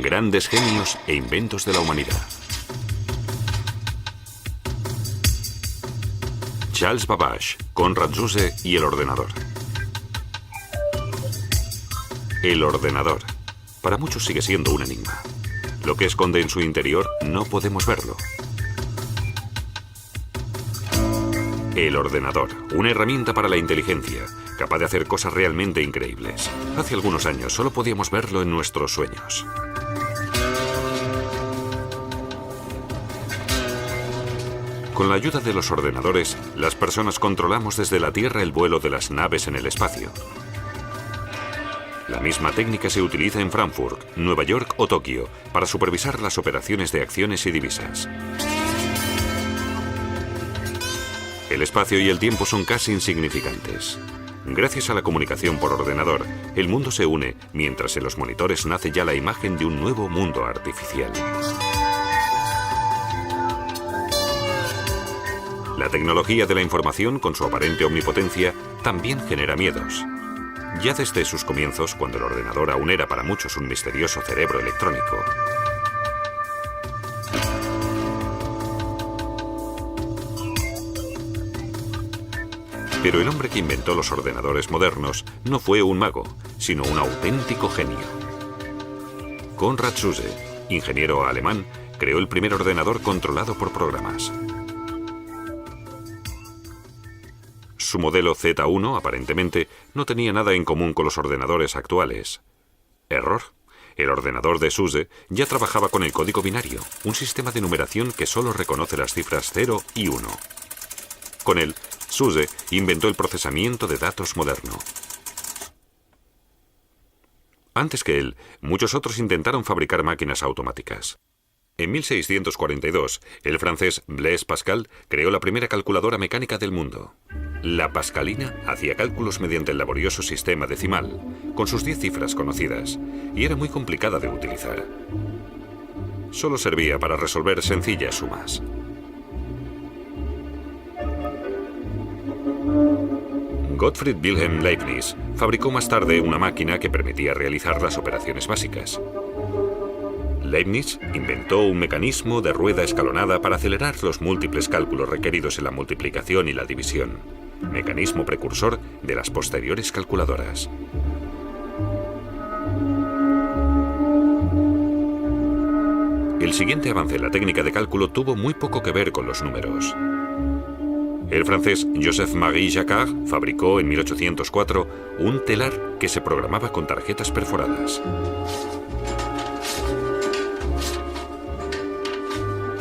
Grandes genios e inventos de la humanidad. Charles Babbage, Konrad Zuse y el ordenador. El ordenador. Para muchos sigue siendo un enigma. Lo que esconde en su interior no podemos verlo. El ordenador, una herramienta para la inteligencia, capaz de hacer cosas realmente increíbles. Hace algunos años solo podíamos verlo en nuestros sueños. Con la ayuda de los ordenadores, las personas controlamos desde la Tierra el vuelo de las naves en el espacio. La misma técnica se utiliza en Frankfurt, Nueva York o Tokio para supervisar las operaciones de acciones y divisas. El espacio y el tiempo son casi insignificantes. Gracias a la comunicación por ordenador, el mundo se une mientras en los monitores nace ya la imagen de un nuevo mundo artificial. La tecnología de la información, con su aparente omnipotencia, también genera miedos. Ya desde sus comienzos, cuando el ordenador aún era para muchos un misterioso cerebro electrónico. Pero el hombre que inventó los ordenadores modernos no fue un mago, sino un auténtico genio. Konrad Zuse, ingeniero alemán, creó el primer ordenador controlado por programas. Su modelo Z1, aparentemente, no tenía nada en común con los ordenadores actuales. Error. El ordenador de Zuse ya trabajaba con el código binario, un sistema de numeración que solo reconoce las cifras 0 y 1. Con él, Zuse inventó el procesamiento de datos moderno. Antes que él, muchos otros intentaron fabricar máquinas automáticas. En 1642, el francés Blaise Pascal creó la primera calculadora mecánica del mundo. La pascalina hacía cálculos mediante el laborioso sistema decimal, con sus 10 cifras conocidas, y era muy complicada de utilizar. Solo servía para resolver sencillas sumas. Gottfried Wilhelm Leibniz fabricó más tarde una máquina que permitía realizar las operaciones básicas. Leibniz inventó un mecanismo de rueda escalonada para acelerar los múltiples cálculos requeridos en la multiplicación y la división, mecanismo precursor de las posteriores calculadoras. El siguiente avance en la técnica de cálculo tuvo muy poco que ver con los números. El francés Joseph-Marie Jacquard fabricó en 1804 un telar que se programaba con tarjetas perforadas.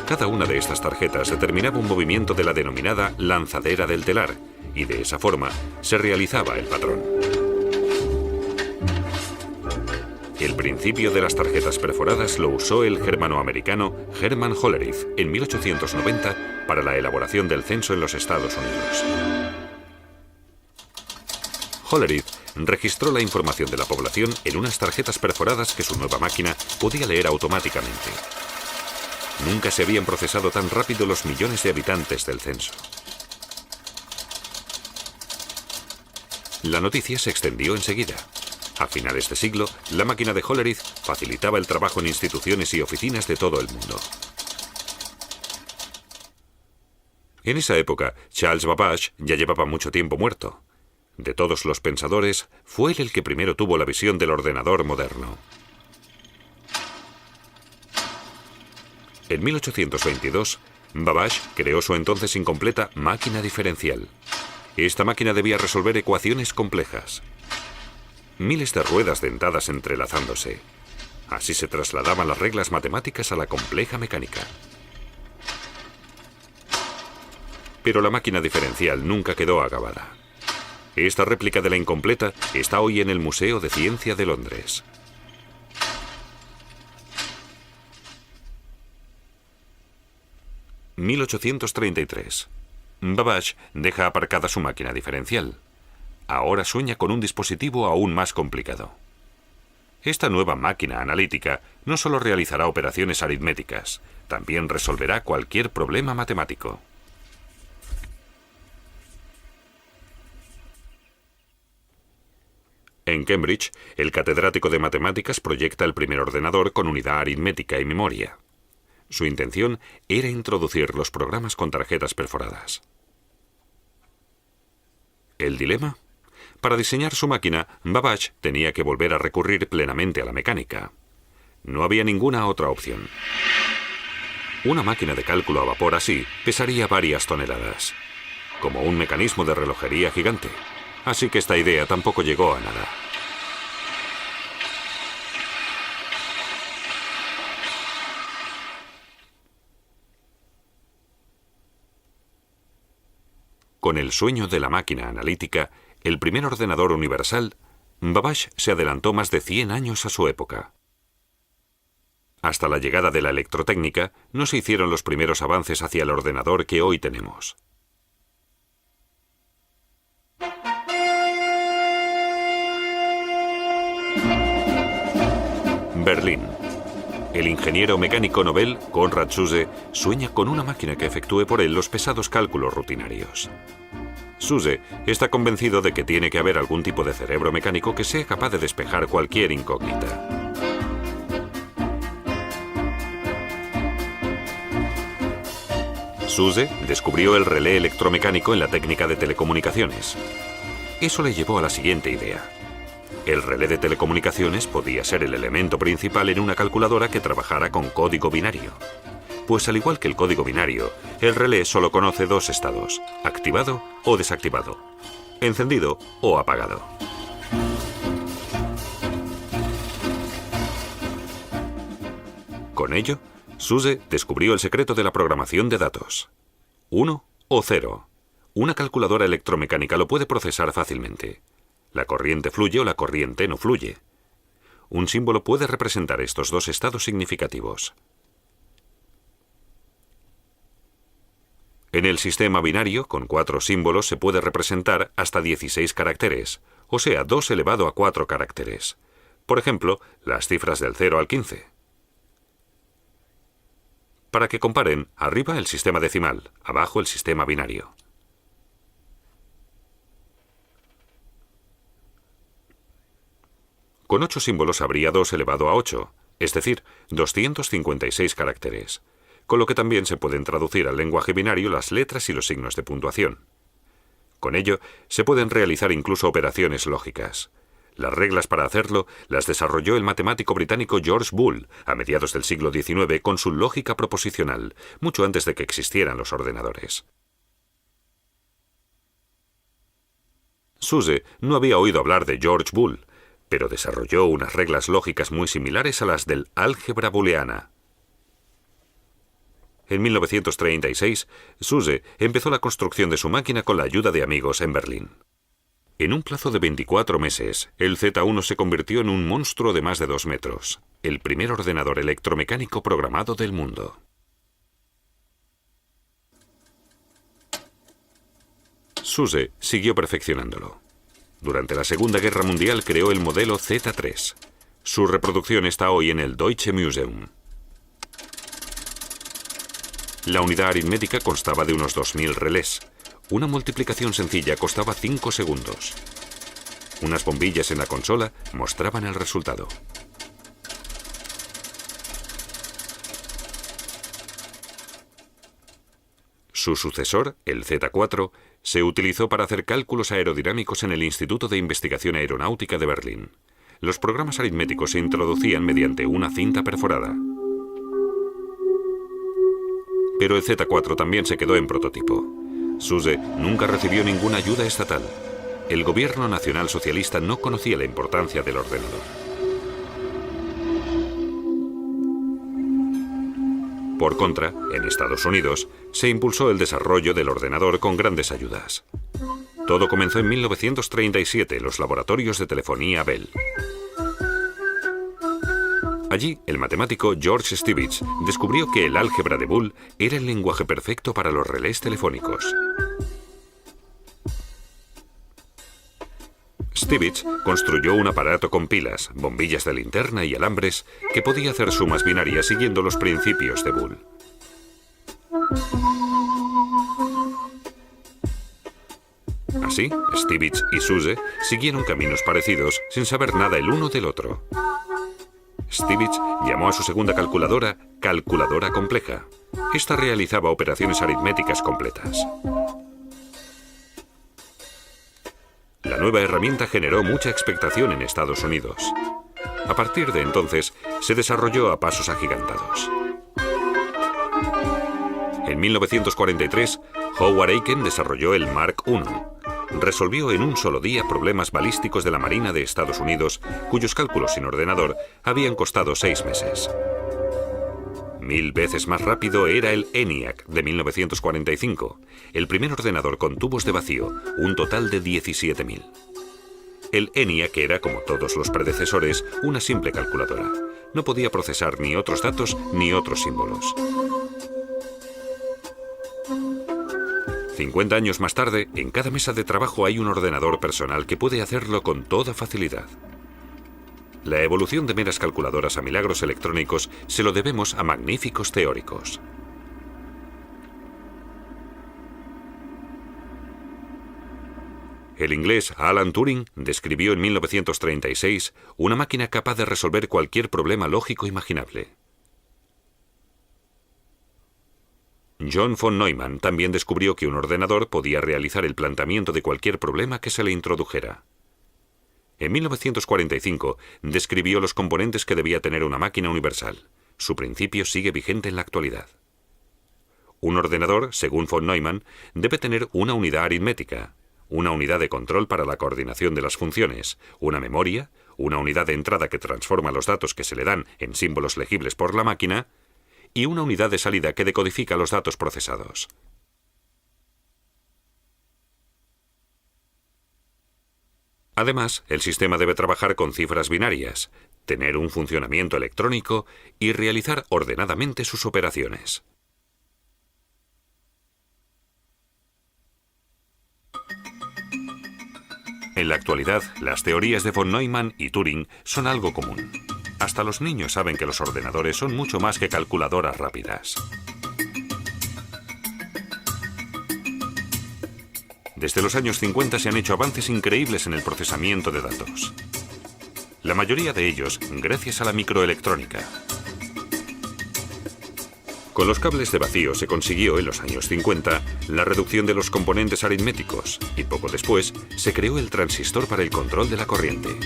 Cada una de estas tarjetas determinaba un movimiento de la denominada lanzadera del telar, y de esa forma se realizaba el patrón. El principio de las tarjetas perforadas lo usó el germanoamericano Hermann Hollerith en 1890 para la elaboración del censo en los Estados Unidos. Hollerith registró la información de la población en unas tarjetas perforadas que su nueva máquina podía leer automáticamente. Nunca se habían procesado tan rápido los millones de habitantes del censo. La noticia se extendió enseguida. A finales de siglo, la máquina de Hollerith facilitaba el trabajo en instituciones y oficinas de todo el mundo. En esa época, Charles Babbage ya llevaba mucho tiempo muerto. De todos los pensadores, fue él el que primero tuvo la visión del ordenador moderno. En 1822, Babbage creó su entonces incompleta máquina diferencial. Esta máquina debía resolver ecuaciones complejas. Miles de ruedas dentadas entrelazándose. Así se trasladaban las reglas matemáticas a la compleja mecánica. Pero la máquina diferencial nunca quedó acabada. Esta réplica de la incompleta está hoy en el Museo de Ciencia de Londres. (1833) Babbage deja aparcada su máquina diferencial. Ahora sueña con un dispositivo aún más complicado. Esta nueva máquina analítica no solo realizará operaciones aritméticas, también resolverá cualquier problema matemático. En Cambridge, el catedrático de matemáticas proyecta el primer ordenador con unidad aritmética y memoria. Su intención era introducir los programas con tarjetas perforadas. ¿El dilema? Para diseñar su máquina, Babbage tenía que volver a recurrir plenamente a la mecánica. No había ninguna otra opción. Una máquina de cálculo a vapor así pesaría varias toneladas, como un mecanismo de relojería gigante. Así que esta idea tampoco llegó a nada. Con el sueño de la máquina analítica, el primer ordenador universal, Babbage se adelantó más de 100 años a su época. Hasta la llegada de la electrotécnica, no se hicieron los primeros avances hacia el ordenador que hoy tenemos. Berlín. El ingeniero mecánico Nobel, Konrad Zuse, sueña con una máquina que efectúe por él los pesados cálculos rutinarios. Zuse está convencido de que tiene que haber algún tipo de cerebro mecánico que sea capaz de despejar cualquier incógnita. Zuse descubrió el relé electromecánico en la técnica de telecomunicaciones. Eso le llevó a la siguiente idea. El relé de telecomunicaciones podía ser el elemento principal en una calculadora que trabajara con código binario. Pues al igual que el código binario, el relé solo conoce dos estados, activado o desactivado, encendido o apagado. Con ello, Zuse descubrió el secreto de la programación de datos. 1 o 0. Una calculadora electromecánica lo puede procesar fácilmente. La corriente fluye o la corriente no fluye. Un símbolo puede representar estos dos estados significativos. En el sistema binario, con 4 símbolos, se puede representar hasta 16 caracteres, o sea, 2 elevado a 4 caracteres. Por ejemplo, las cifras del 0 al 15. Para que comparen, arriba el sistema decimal, abajo el sistema binario. Con 8 símbolos habría 2 elevado a 8, es decir, 256 caracteres, con lo que también se pueden traducir al lenguaje binario las letras y los signos de puntuación. Con ello, se pueden realizar incluso operaciones lógicas. Las reglas para hacerlo las desarrolló el matemático británico George Boole a mediados del siglo XIX con su lógica proposicional, mucho antes de que existieran los ordenadores. Zuse no había oído hablar de George Boole, pero desarrolló unas reglas lógicas muy similares a las del álgebra booleana. En 1936, Zuse empezó la construcción de su máquina con la ayuda de amigos en Berlín. En un plazo de 24 meses, el Z1 se convirtió en un monstruo de más de 2 metros, el primer ordenador electromecánico programado del mundo. Zuse siguió perfeccionándolo. Durante la Segunda Guerra Mundial creó el modelo Z3. Su reproducción está hoy en el Deutsche Museum. La unidad aritmética constaba de unos 2000 relés. Una multiplicación sencilla costaba 5 segundos. Unas bombillas en la consola mostraban el resultado. Su sucesor, el Z4, se utilizó para hacer cálculos aerodinámicos en el Instituto de Investigación Aeronáutica de Berlín. Los programas aritméticos se introducían mediante una cinta perforada. Pero el Z4 también se quedó en prototipo. Zuse nunca recibió ninguna ayuda estatal. El gobierno nacional socialista no conocía la importancia del ordenador. Por contra, en Estados Unidos, se impulsó el desarrollo del ordenador con grandes ayudas. Todo comenzó en 1937 en los laboratorios de telefonía Bell. Allí, el matemático George Stibitz descubrió que el álgebra de Boole era el lenguaje perfecto para los relés telefónicos. Stibitz construyó un aparato con pilas, bombillas de linterna y alambres que podía hacer sumas binarias siguiendo los principios de Boole. Así, Stibitz y Zuse siguieron caminos parecidos sin saber nada el uno del otro. Stibitz llamó a su segunda calculadora calculadora compleja. Esta realizaba operaciones aritméticas completas. La nueva herramienta generó mucha expectación en Estados Unidos. A partir de entonces, se desarrolló a pasos agigantados. En 1943, Howard Aiken desarrolló el Mark I. Resolvió en un solo día problemas balísticos de la Marina de Estados Unidos, cuyos cálculos sin ordenador habían costado 6 meses. 1000 veces más rápido era el ENIAC de 1945, el primer ordenador con tubos de vacío, un total de 17.000. El ENIAC era, como todos los predecesores, una simple calculadora. No podía procesar ni otros datos ni otros símbolos. 50 años más tarde, en cada mesa de trabajo hay un ordenador personal que puede hacerlo con toda facilidad. La evolución de meras calculadoras a milagros electrónicos se lo debemos a magníficos teóricos. El inglés Alan Turing describió en 1936 una máquina capaz de resolver cualquier problema lógico imaginable. John von Neumann también descubrió que un ordenador podía realizar el planteamiento de cualquier problema que se le introdujera. En 1945 describió los componentes que debía tener una máquina universal. Su principio sigue vigente en la actualidad. Un ordenador, según von Neumann, debe tener una unidad aritmética, una unidad de control para la coordinación de las funciones, una memoria, una unidad de entrada que transforma los datos que se le dan en símbolos legibles por la máquina, y una unidad de salida que decodifica los datos procesados. Además, el sistema debe trabajar con cifras binarias, tener un funcionamiento electrónico y realizar ordenadamente sus operaciones. En la actualidad, las teorías de von Neumann y Turing son algo común. Hasta los niños saben que los ordenadores son mucho más que calculadoras rápidas. Desde los años 50 se han hecho avances increíbles en el procesamiento de datos. La mayoría de ellos gracias a la microelectrónica. Con los cables de vacío se consiguió en los años 50 la reducción de los componentes aritméticos y poco después se creó el transistor para el control de la corriente.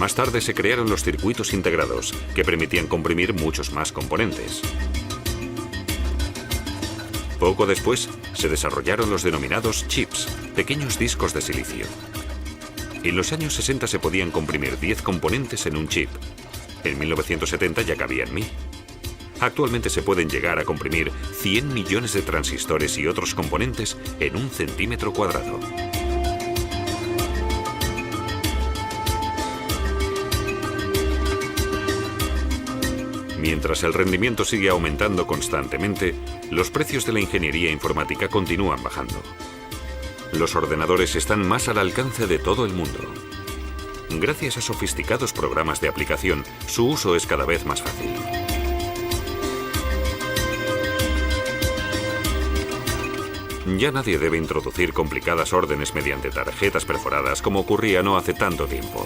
Más tarde se crearon los circuitos integrados, que permitían comprimir muchos más componentes. Poco después se desarrollaron los denominados chips, pequeños discos de silicio. En los años 60 se podían comprimir 10 componentes en un chip. En 1970 ya cabían 1000. Actualmente se pueden llegar a comprimir 100 millones de transistores y otros componentes en 1 centímetro cuadrado. Mientras el rendimiento sigue aumentando constantemente, los precios de la ingeniería informática continúan bajando. Los ordenadores están más al alcance de todo el mundo. Gracias a sofisticados programas de aplicación, su uso es cada vez más fácil. Ya nadie debe introducir complicadas órdenes mediante tarjetas perforadas como ocurría no hace tanto tiempo.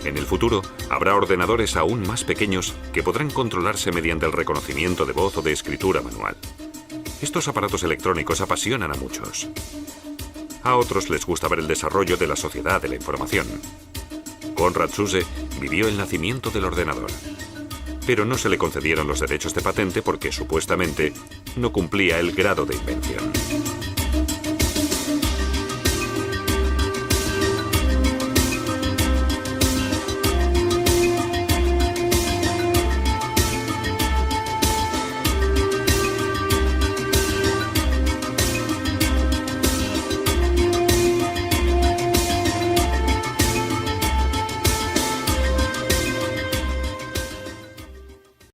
En el futuro, habrá ordenadores aún más pequeños que podrán controlarse mediante el reconocimiento de voz o de escritura manual. Estos aparatos electrónicos apasionan a muchos. A otros les gusta ver el desarrollo de la sociedad de la información. Konrad Zuse vivió el nacimiento del ordenador, pero no se le concedieron los derechos de patente porque supuestamente no cumplía el grado de invención.